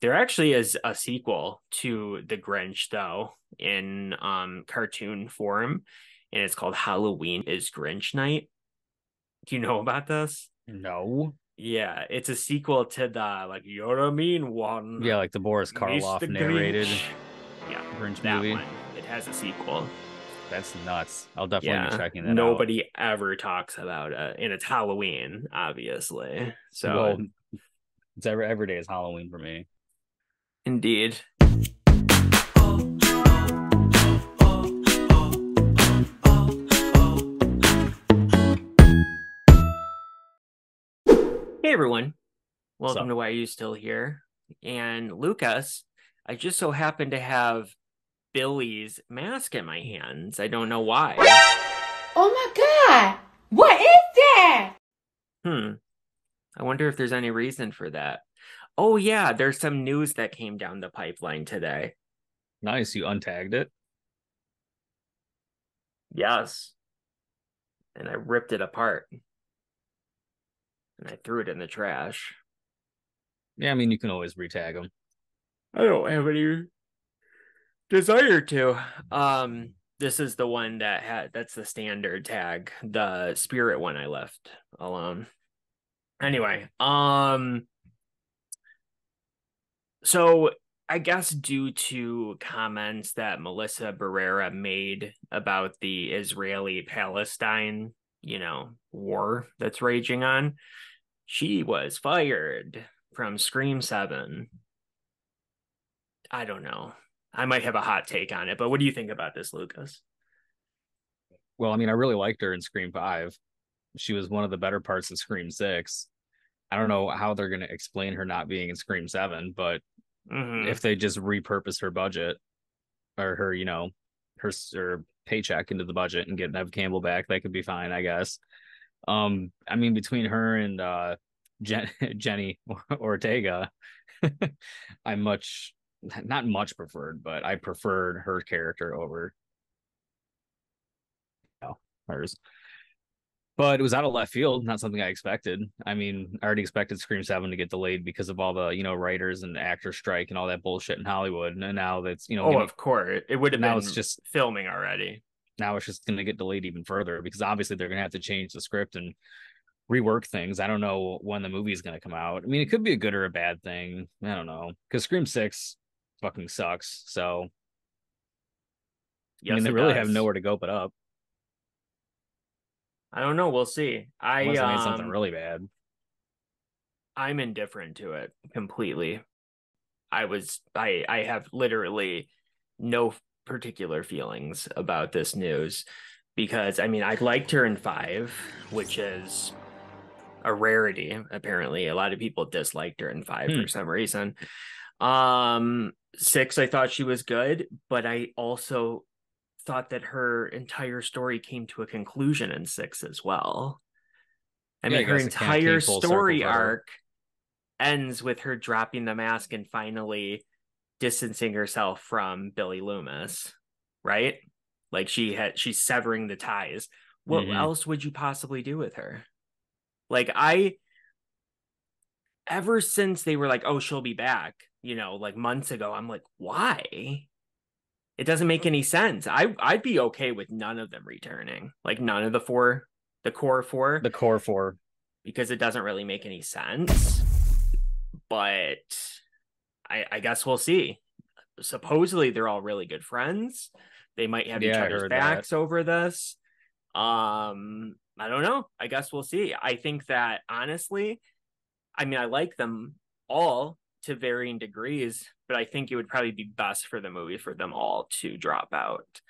There actually is a sequel to The Grinch, though, in cartoon form, and it's called Halloween is Grinch Night. Do you know about this? No. Yeah, it's a sequel to the like you're a mean one, Yeah, like the Boris Mr. Karloff narrated Grinch. Yeah, Grinch that movie. one. It has a sequel. That's nuts. I'll definitely be Yeah, checking that out. nobody ever talks about it, and it's Halloween, obviously. So, Well, it's every day is Halloween for me. indeed. Hey everyone, welcome So, to Why Are You Still Here? And Lucas, I just so happen to have Billy's mask in my hands. I don't know why. Oh my God! What is that? Hmm. I wonder if there's any reason for that. Oh yeah, there's some news that came down the pipeline today. nice. You untagged it. Yes. And I ripped it apart and I threw it in the trash. Yeah, I mean, you can always retag them. I don't have any desire to. This is the one that's the standard tag. The spirit one I left alone. Anyway, so I guess due to comments that Melissa Barrera made about the Israeli-Palestine, war that's raging on, she was fired from Scream 7. I don't know. I might have a hot take on it, but what do you think about this, Lucas? Well, I mean, I really liked her in Scream 5. She was one of the better parts of Scream 6. I don't know how they're going to explain her not being in Scream 7, but Mm-hmm. if they just repurpose her budget or her, her paycheck into the budget and get Nev Campbell back, that could be fine, I guess. I mean, between her and Jenny Ortega, I much not much preferred, but I preferred her character over hers. But it was out of left field, not something I expected. I mean, I already expected Scream 7 to get delayed because of all the, writers and actor strike and all that bullshit in Hollywood. And now that's, Oh, of course. It would have now it's been just filming already. now it's just going to get delayed even further because obviously they're going to have to change the script and rework things. I don't know when the movie is going to come out. I mean, it could be a good or a bad thing. I don't know because Scream 6 fucking sucks. So, I mean, Yes, they it really have does. nowhere to go but up I don't know. We'll see. unless they made something really bad. I'm indifferent to it completely. I have literally no particular feelings about this news because I mean I liked her in 5, which is a rarity. Apparently, a lot of people disliked her in 5 Hmm. for some reason. 6, I thought she was good, but I also thought that her entire story came to a conclusion in 6 as well. I Yeah, mean, I her guess it kind of came entire full circle story for her. arc ends with her dropping the mask and finally distancing herself from Billy Loomis, right? Like she's severing the ties. What Hmm. else would you possibly do with her? Like I ever since they were like, "Oh, she'll be back," like months ago, I'm like, "Why?" It doesn't make any sense. I'd be okay with none of them returning. Like none of the core four, The core four. because it doesn't really make any sense. But I guess we'll see. Supposedly they're all really good friends. They might have each Yeah, I other's heard that. backs over this. I don't know. I guess we'll see. I think that honestly, I mean, I like them all to varying degrees, but I think it would probably be best for the movie for them all to drop out.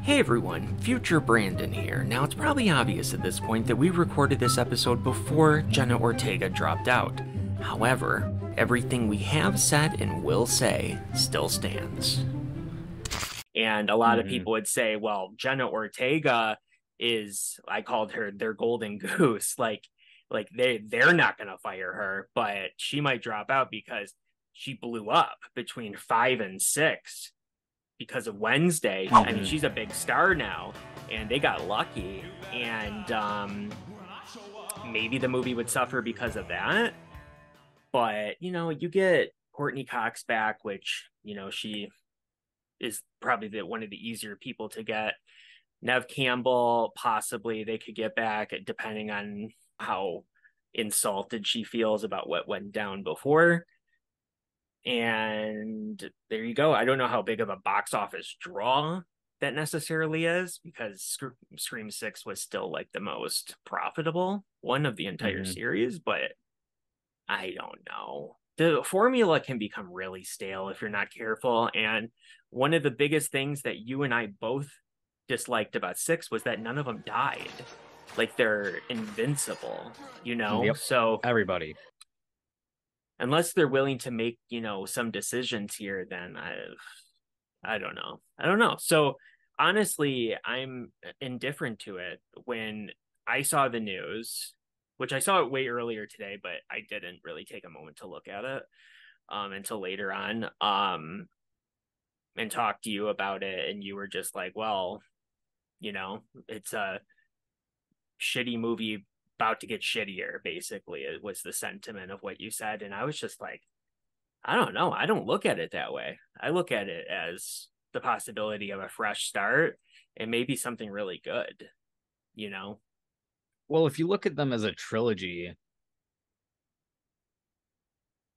Hey everyone, future Brandon here. Now it's probably obvious at this point that we recorded this episode before Jenna Ortega dropped out. However, everything we have said and will say still stands. And a lot of Hmm. people would say, well, Jenna Ortega I called her their golden goose. Like they're not gonna fire her, but she might drop out because she blew up between 5 and 6 because of Wednesday. I mean, Hmm. she's a big star now, and they got lucky. And maybe the movie would suffer because of that. But, you get Courtney Cox back, which, she is probably one of the easier people to get. Nev Campbell, possibly they could get back depending on how insulted she feels about what went down before. And there you go. I don't know how big of a box office draw that necessarily is, because Scream 6 was still like the most profitable one of the entire series, but I don't know. The formula can become really stale if you're not careful. And one of the biggest things that you and I both disliked about 6 was that none of them died. Like, they're invincible, Yep. So everybody, unless they're willing to make, some decisions here, then I don't know. So honestly, I'm indifferent to it. When I saw the news, which I saw it way earlier today, but I didn't really take a moment to look at it until later on, and talk to you about it, and you were just like, well, it's a shitty movie about to get shittier, basically. It was the sentiment of what you said, and I was just like, I don't know. I don't look at it that way. I look at it as the possibility of a fresh start and maybe something really good, Well, if you look at them as a trilogy,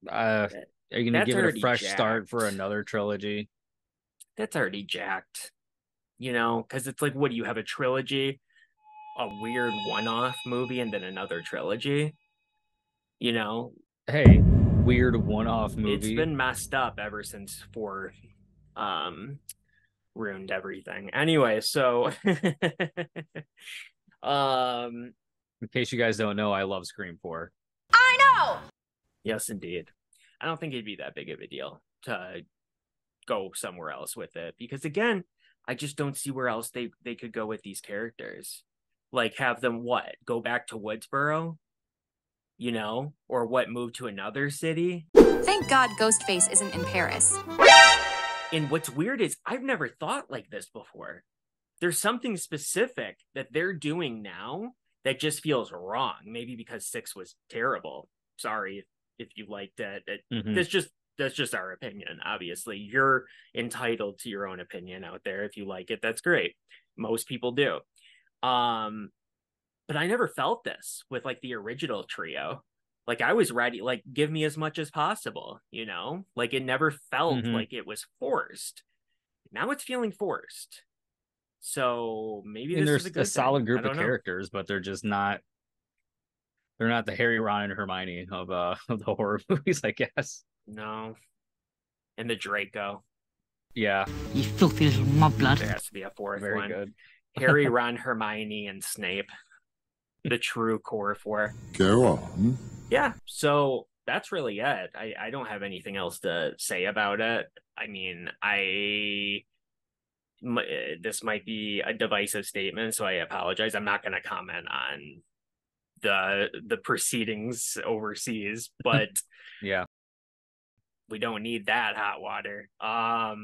are you going to give it a fresh start for another trilogy? That's already jacked, because it's like, what do you have, a trilogy, a weird one-off movie, and then another trilogy? Hey, weird one-off movie. It's been messed up ever since 4 ruined everything. Anyway, so in case you guys don't know, I love Scream 4. I know! Yes, indeed. I don't think it'd be that big of a deal to go somewhere else with it, because again, I just don't see where else they could go with these characters. Like, have them go back to Woodsboro, or move to another city. Thank God Ghostface isn't in Paris. And what's weird is I've never thought like this before. There's something specific that they're doing now that just feels wrong. Maybe because 6 was terrible. Sorry if you liked it. That's just our opinion. Obviously, you're entitled to your own opinion out there. If you like it, that's great. Most people do. But I never felt this with like the original trio. Like, I was ready, like, give me as much as possible, like, it never felt like it was forced. Now it's feeling forced. So maybe this is a good solid group of characters, but they're just not. They're not the Harry, Ron, and Hermione of the horror movies, I guess. No. And the Draco. Yeah. You filthy little mudblood. There has to be a fourth Very one. good. Harry, Ron, Hermione, and Snape. The true core 4. Go on. Yeah, so that's really it. I don't have anything else to say about it. I mean, this might be a divisive statement, so I apologize. I'm not going to comment on the proceedings overseas, but yeah, we don't need that hot water. But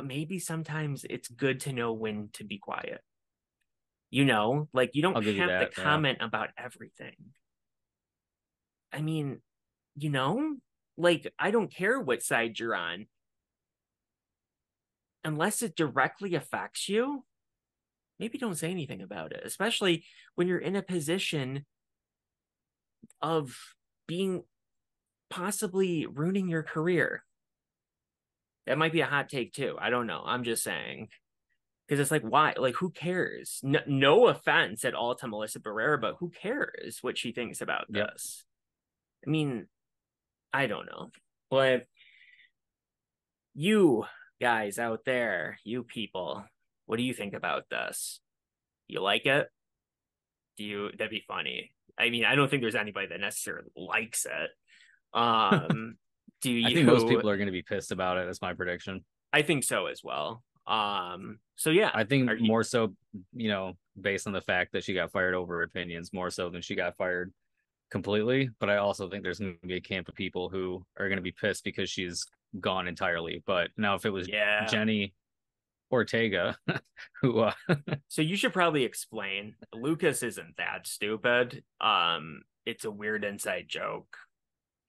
maybe sometimes it's good to know when to be quiet. Like, you don't have to comment about everything. I mean, like, I don't care what side you're on. Unless it directly affects you, maybe don't say anything about it, especially when you're in a position of being possibly ruining your career. That might be a hot take too. I don't know. I'm just saying. Because it's like, why? Like, who cares? No offense at all to Melissa Barrera, but who cares what she thinks about this? I mean, I don't know. But you guys out there, you people, what do you think about this? You like it? That'd be funny. I mean, I don't think there's anybody that necessarily likes it. Do you? I think most people are going to be pissed about it. That's my prediction. I think so as well. So yeah, I think more so, based on the fact that she got fired over her opinions, more so than she got fired completely. But I also think there's going to be a camp of people who are going to be pissed because she's gone entirely. But now, if it was Jenny Ortega, who so you should probably explain. Lucas isn't that stupid. it's a weird inside joke.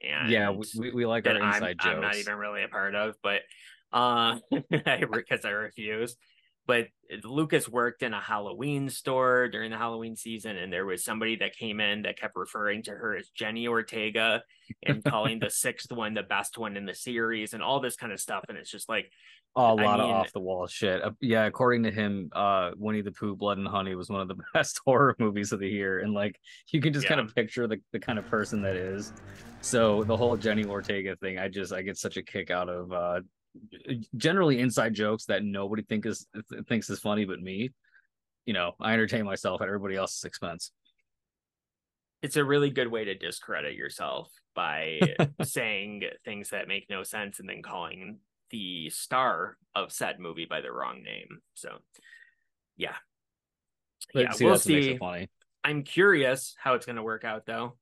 And yeah, we like our inside jokes. I'm not even really a part of, but because I refuse. But Lucas worked in a Halloween store during the Halloween season, and there was somebody that came in that kept referring to her as Jenny Ortega and calling the sixth one the best one in the series and all this kind of stuff. And it's just like, Oh, a lot of off the wall shit. Yeah, according to him, Winnie the Pooh, Blood and Honey was one of the best horror movies of the year, and like you can just kind of picture the kind of person that is. So the whole Jenny Ortega thing, I get such a kick out of generally inside jokes that nobody thinks is funny but me. You know, I entertain myself at everybody else's expense. It's a really good way to discredit yourself by saying things that make no sense and then calling the star of said movie by the wrong name. So yeah, we'll see. I'm curious how it's going to work out though.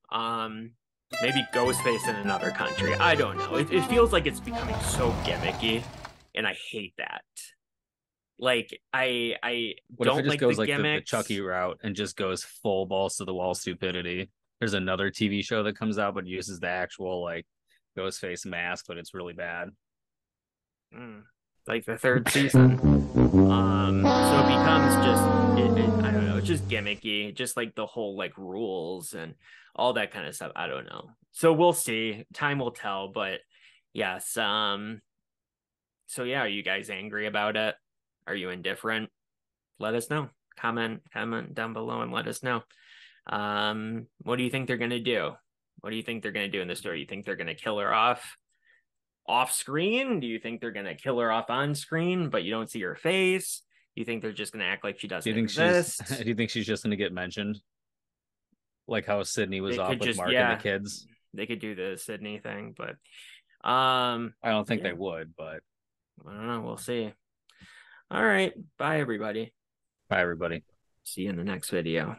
Maybe Ghostface in another country. I don't know. It feels like it's becoming so gimmicky, and I hate that. Like I what don't if it just like goes the like gimmicks. the Chucky route and just goes full balls to the wall stupidity. There's another TV show that comes out but uses the actual like Ghostface mask, but it's really bad. Like the third season. So it becomes just I don't know, it's just gimmicky, just like the whole like rules and all that kind of stuff. I don't know. So we'll see. Time will tell, but yes. So yeah, are you guys angry about it? Are you indifferent? Let us know. Comment down below and let us know. What do you think they're gonna do? What do you think they're gonna do in the story? You think they're gonna kill her off screen? Do you think they're gonna kill her off on screen, but you don't see her face? You think they're just gonna act like she doesn't exist? Do you think she's just gonna get mentioned? Like how Sydney was off with Mark and the kids? They could do the Sydney thing, but I don't think they would, but I don't know. We'll see. All right. Bye, everybody. Bye, everybody. See you in the next video.